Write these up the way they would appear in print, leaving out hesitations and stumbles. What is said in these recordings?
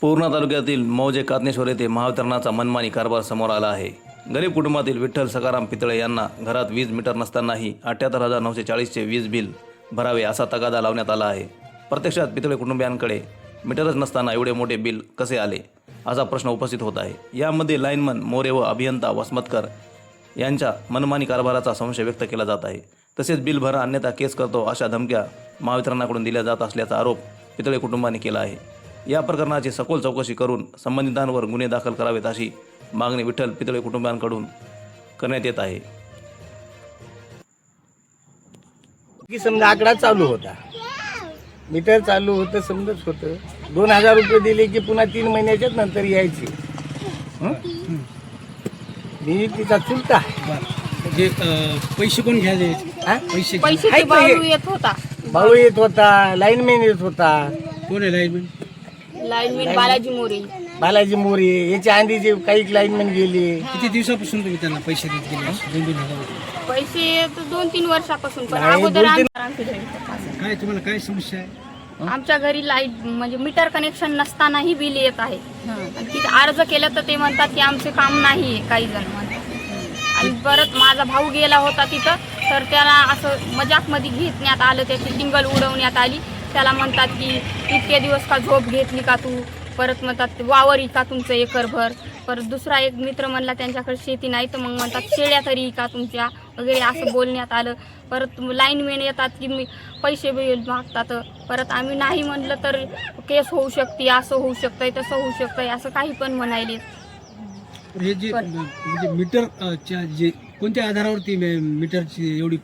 पूर्णा तालुक्यातील मौजे कातनेश्वर येथे महावितरणाचा मनमानी कारभार समोर आला आहे। गरीब कुटुंबातील विठ्ठल सकाराम पितळे यांना घरात वीज मीटर नसतानाही 78,940चे वीज बिल भरावे असा तगादा लावण्यात आला आहे। प्रत्यक्षात पितळे कुटुंबियांकडे मीटरच नसताना एवढे मोठे बिल कसे आले असा प्रश्न उपस्थित होत आहे। यामध्ये लाईनमन मोरे व अभियंता वसमतकर यांच्या मनमानी कारभाराचा संशय व्यक्त केला जात आहे। तसेच बिल भरा अन्यथा केस करतो अशा धमक्या महावितरणाकडून दिल्या जात असल्याचा आरोप पितळे कुटुंबाने केला आहे। या प्रकरणाची सखोल चौकशी करून संबंधितांवर गुन्हे दाखल करावेत अशी मागणी विठ्ठल पितळे कुटुंबियांकडून करण्यात येत आहे। की समजा आकडा चालू होता, मीटर चालू होतं, समजत होतं 2000 रुपये दिले की पुन्हा 3 महिन्याच्याच नंतर यायचे। मी तिचा चुलता जे पैसे कोण घ्यायचे? पैसे पैसे बाळू येत होता, भाऊ येत होता, लाईनमॅन येत होता, कोण आहे लाईनमॅन? लाईनमॅन बालाजी मोरे। बालाजी मोरे याच्या आधी जे काही लाईनमॅन गेले। किती दिवसापासून तुम्ही त्यांना पैसे देत गेले? 2-3 पैसे 2-3 वर्षापासून, पण नाही, अगोदर 2-3 काय तुम्हाला काय समस्या आहे? आमच्या घरी लाईट म्हणजे मीटर कनेक्शन नसतानाही बिल येत आहे। आणि तिथे अर्ज केलं तर ते म्हणतात की आमचे काम नाही आहे, काही जण म्हणतात। आणि परत माझा भाऊ गेला होता तिथं, तर त्याला असं मजाकमध्ये घेण्यात आलं, त्याची टिंगल उडवण्यात आली। त्याला म्हणतात की इतके दिवस का झोप घेतली का तू? परत म्हणतात वावर का तुमचं एकरभर? परत दुसरा एक मित्र म्हणला त्यांच्याकडे शेती नाही, तर मग म्हणतात शेळ्या तरी का तुमच्या वगैरे असं बोलण्यात आलं। परत लाईनमॅन येतात की मी पैसे मागतात, परत आम्ही नाही म्हणलं तर केस होऊ शकते, असं होऊ शकतंय, तसं होऊ शकतंय, असं काही पण म्हणायले। हे जे म्हणजे मीटर जे कोणत्या आधारावरती मीटरची एवढी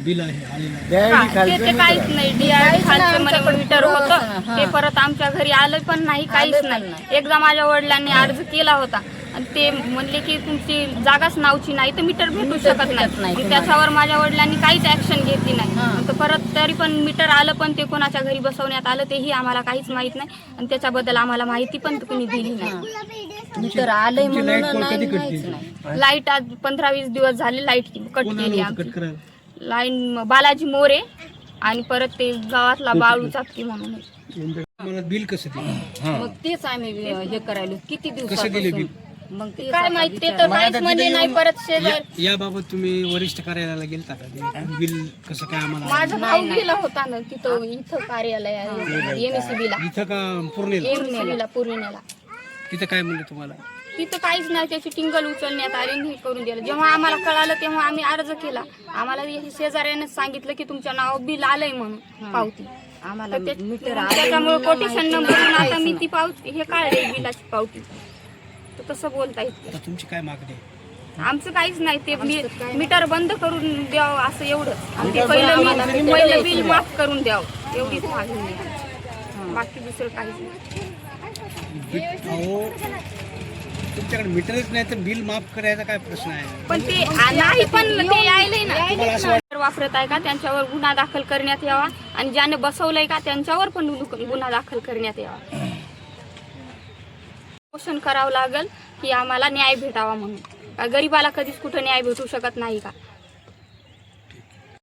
बिल आहे आलेलं आहे? ते काहीच नाही, DRD खालचं म्हणे मीटर होतं ते, परत आमच्या घरी आलं पण नाही, काहीच नाही। एकदा माझ्या वडिलांनी अर्ज केला होता आणि ते म्हणले की तुमची जागाच नावची नाही तर मीटर भेटू शकत नाही। त्याच्यावर माझ्या वडिलांनी काहीच ऍक्शन घेतली नाही। तर परत तरी पण मीटर आलं, पण ते कोणाच्या घरी बसवण्यात आलं तेही आम्हाला काहीच माहित नाही आणि त्याच्याबद्दल आम्हाला माहिती पण कोणी दिली नाही। मीटर आलंय म्हणून कधी नाही कटते? लाईट आज 15-20 दिवस झाले लाईट कट केली कट आमची। करायला लाईन बालाजी मोरे आणि परत ते गावातला बाळू चापकी म्हणून। मला बिल कसं दिलं? मग तेच आम्ही हे करायलो किती कसं दिले बिल? दिवस मग ते काय माहिती, ते तर काहीच म्हणले नाही। परत शेजारी याबाबत तुम्ही वरिष्ठ कार्यालयाला गेलता का? बिल कसं काय आम्हाला? माझा भाऊ गेला होता ना तिथं, इथं कार्यालय MSCB ला, इथं का पूर्णेला? MSCB ला पूर्णेला। तिथं काय म्हणलं तुम्हाला? तिथं काहीच नाही, त्याची टिंगल उचलण्यात आली, हे करून दिलं। जेव्हा आम्हाला कळालं तेव्हा आम्ही अर्ज केला। आम्हाला शेजाऱ्याने सांगितलं की तुमच्या नाव बिल आलंय म्हणून पावती। आम्हाला तर मीटर त्याच्यामुळे कोटेशन नंबर आता मी ती पावती हे काढले बिलाची पावती, तर तसं बोलता येत। आता तुमची काय मागणी आहे? आमचं काहीच नाही, ते मीटर बंद करून द्यावं असं एवढंच। आणि ते पहिलं बिल माफ करून द्यावं एवढीच मागणी आहे आमची। बाकी दुसरं काहीच नाही। अहो, तुमच्याकडे मीटरच नाही तर बिल माफ करायचा काय प्रश्न आहे? पण ते नाही, पण ते यायलंय तुम्हाला असं ना, वापरत आहे का त्यांच्यावर गुन्हा दाखल करण्यात यावा आणि ज्याने बसवलंय का त्यांच्यावर पण गुन्हा दाखल करण्यात यावा। पोषण करावं लागेल की आम्हाला न्याय भेटावा म्हणून। गरीबाला कधीच कुठं न्याय भेटू शकत नाही का?